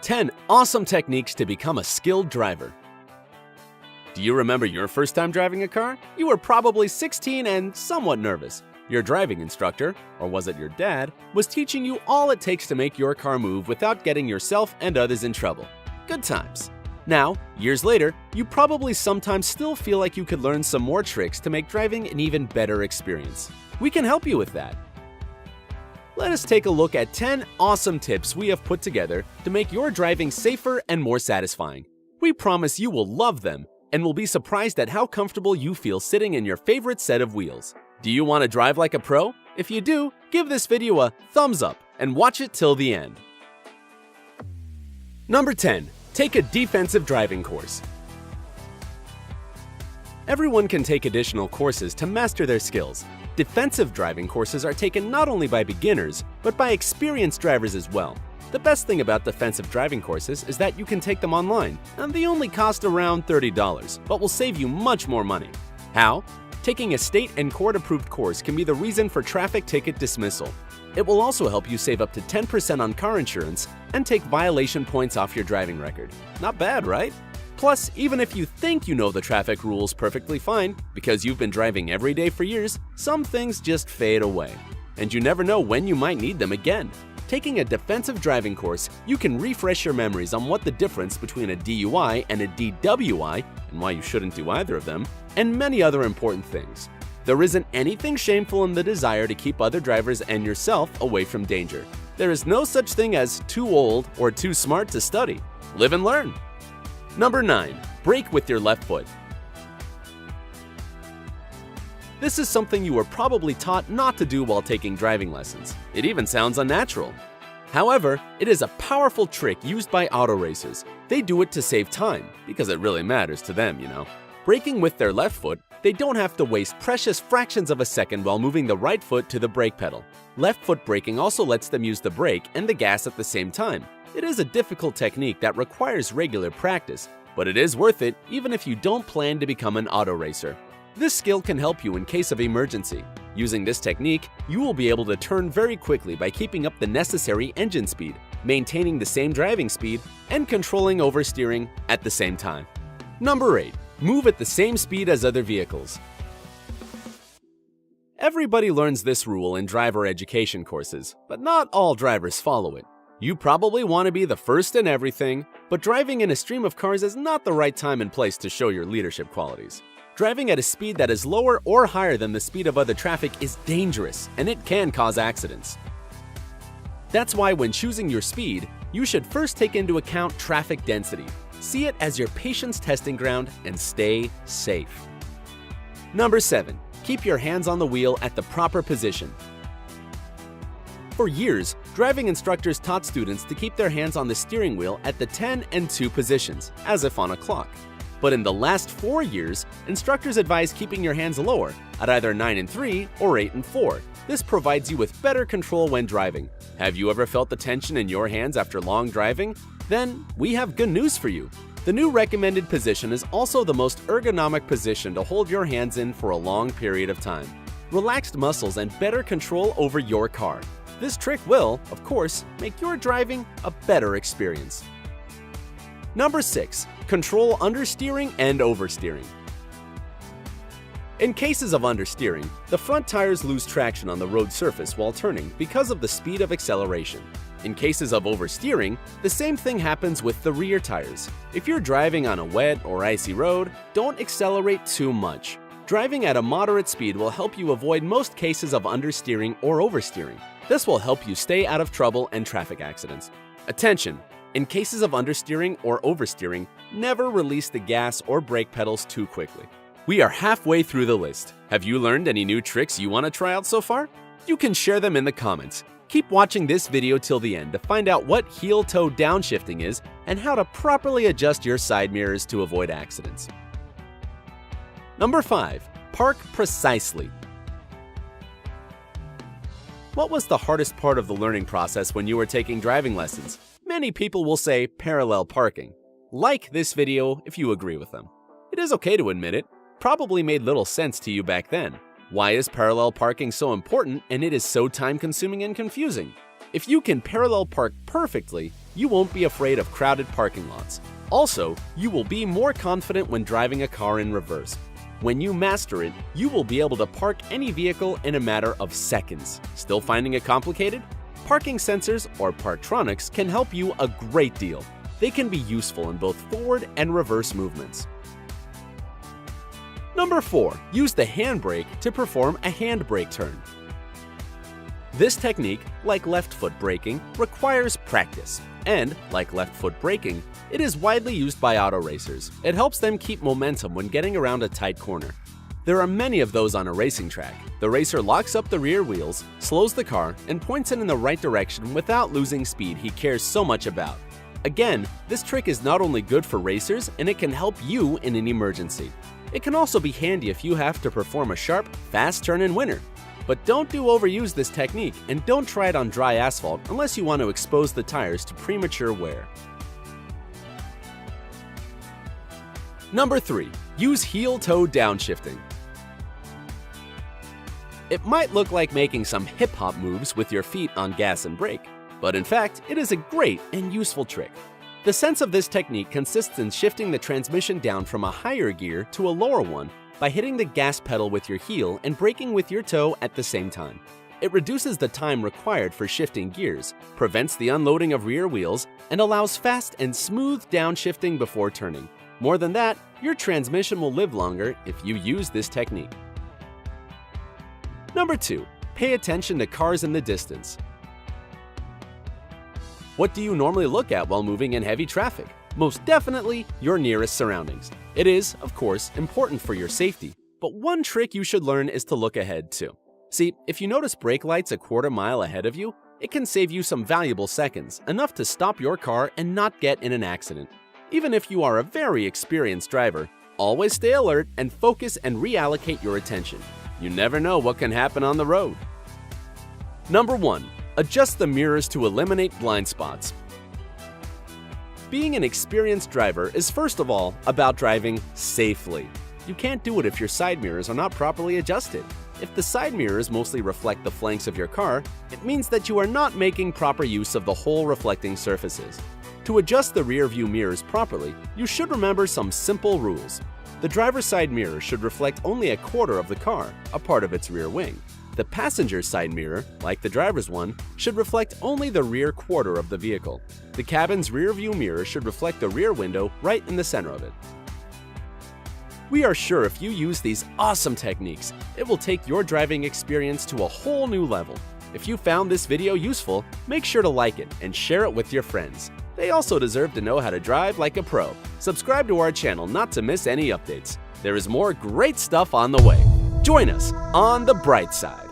10 awesome techniques to become a skilled driver. Do you remember your first time driving a car? You were probably 16 and somewhat nervous. Your driving instructor, or was it your dad, was teaching you all it takes to make your car move without getting yourself and others in trouble. Good times. Now, years later, you probably sometimes still feel like you could learn some more tricks to make driving an even better experience. We can help you with that. Let us take a look at 10 awesome tips we have put together to make your driving safer and more satisfying. We promise you will love them and will be surprised at how comfortable you feel sitting in your favorite set of wheels. Do you want to drive like a pro? If you do, give this video a thumbs up and watch it till the end. Number 10. Take a defensive driving course. Everyone can take additional courses to master their skills. Defensive driving courses are taken not only by beginners, but by experienced drivers as well. The best thing about defensive driving courses is that you can take them online, and they only cost around $30, but will save you much more money. How? Taking a state and court-approved course can be the reason for traffic ticket dismissal. It will also help you save up to 10% on car insurance and take violation points off your driving record. Not bad, right? Plus, even if you think you know the traffic rules perfectly fine, because you've been driving every day for years, some things just fade away. And you never know when you might need them again. Taking a defensive driving course, you can refresh your memories on what the difference between a DUI and a DWI, and why you shouldn't do either of them, and many other important things. There isn't anything shameful in the desire to keep other drivers and yourself away from danger. There is no such thing as too old or too smart to study. Live and learn. Number 9. Brake with your left foot. This is something you were probably taught not to do while taking driving lessons. It even sounds unnatural. However, it is a powerful trick used by auto racers. They do it to save time, because it really matters to them, you know. Braking with their left foot, they don't have to waste precious fractions of a second while moving the right foot to the brake pedal. Left foot braking also lets them use the brake and the gas at the same time. It is a difficult technique that requires regular practice, but it is worth it even if you don't plan to become an auto racer. This skill can help you in case of emergency. Using this technique, you will be able to turn very quickly by keeping up the necessary engine speed, maintaining the same driving speed, and controlling oversteering at the same time. Number 8. Move at the same speed as other vehicles. Everybody learns this rule in driver education courses, but not all drivers follow it. You probably want to be the first in everything, but driving in a stream of cars is not the right time and place to show your leadership qualities. Driving at a speed that is lower or higher than the speed of other traffic is dangerous, and it can cause accidents. That's why when choosing your speed, you should first take into account traffic density. See it as your patience testing ground and stay safe. Number 7. Keep your hands on the wheel at the proper position. For years, driving instructors taught students to keep their hands on the steering wheel at the 10 and 2 positions, as if on a clock. But in the last 4 years, instructors advise keeping your hands lower, at either 9 and 3 or 8 and 4. This provides you with better control when driving. Have you ever felt the tension in your hands after long driving? Then we have good news for you. The new recommended position is also the most ergonomic position to hold your hands in for a long period of time. Relaxed muscles and better control over your car. This trick will, of course, make your driving a better experience. Number 6. Control understeering and oversteering. In cases of understeering, the front tires lose traction on the road surface while turning because of the speed of acceleration. In cases of oversteering, the same thing happens with the rear tires. If you're driving on a wet or icy road, don't accelerate too much. Driving at a moderate speed will help you avoid most cases of understeering or oversteering. This will help you stay out of trouble and traffic accidents. Attention! In cases of understeering or oversteering, never release the gas or brake pedals too quickly. We are halfway through the list. Have you learned any new tricks you want to try out so far? You can share them in the comments. Keep watching this video till the end to find out what heel-toe downshifting is and how to properly adjust your side mirrors to avoid accidents. Number 5. Park precisely. What was the hardest part of the learning process when you were taking driving lessons? Many people will say parallel parking. Like this video if you agree with them. It is okay to admit it. Probably made little sense to you back then. Why is parallel parking so important and it is so time-consuming and confusing? If you can parallel park perfectly, you won't be afraid of crowded parking lots. Also, you will be more confident when driving a car in reverse. When you master it, you will be able to park any vehicle in a matter of seconds. Still finding it complicated? Parking sensors, or Parktronics, can help you a great deal. They can be useful in both forward and reverse movements. Number 4. Use the handbrake to perform a handbrake turn. This technique, like left foot braking, requires practice. And, like left foot braking, it is widely used by auto racers. It helps them keep momentum when getting around a tight corner. There are many of those on a racing track. The racer locks up the rear wheels, slows the car, and points it in the right direction without losing speed he cares so much about. Again, this trick is not only good for racers, and it can help you in an emergency. It can also be handy if you have to perform a sharp, fast turn in winter. But don't overuse this technique, and don't try it on dry asphalt unless you want to expose the tires to premature wear. Number 3. Use heel-toe downshifting. It might look like making some hip-hop moves with your feet on gas and brake, but in fact, it is a great and useful trick. The sense of this technique consists in shifting the transmission down from a higher gear to a lower one by hitting the gas pedal with your heel and braking with your toe at the same time. It reduces the time required for shifting gears, prevents the unloading of rear wheels, and allows fast and smooth downshifting before turning. More than that, your transmission will live longer if you use this technique. Number 2. Pay attention to cars in the distance. What do you normally look at while moving in heavy traffic? Most definitely, your nearest surroundings. It is, of course, important for your safety, but one trick you should learn is to look ahead too. See, if you notice brake lights a quarter mile ahead of you, it can save you some valuable seconds, enough to stop your car and not get in an accident. Even if you are a very experienced driver, always stay alert and focus and reallocate your attention. You never know what can happen on the road. Number 1. Adjust the mirrors to eliminate blind spots. Being an experienced driver is first of all about driving safely. You can't do it if your side mirrors are not properly adjusted. If the side mirrors mostly reflect the flanks of your car, it means that you are not making proper use of the whole reflecting surfaces. To adjust the rear view mirrors properly, you should remember some simple rules. The driver's side mirror should reflect only a quarter of the car, a part of its rear wing. The passenger side mirror, like the driver's one, should reflect only the rear quarter of the vehicle. The cabin's rear view mirror should reflect the rear window right in the center of it. We are sure if you use these awesome techniques, it will take your driving experience to a whole new level. If you found this video useful, make sure to like it and share it with your friends. They also deserve to know how to drive like a pro. Subscribe to our channel not to miss any updates. There is more great stuff on the way. Join us on the bright side.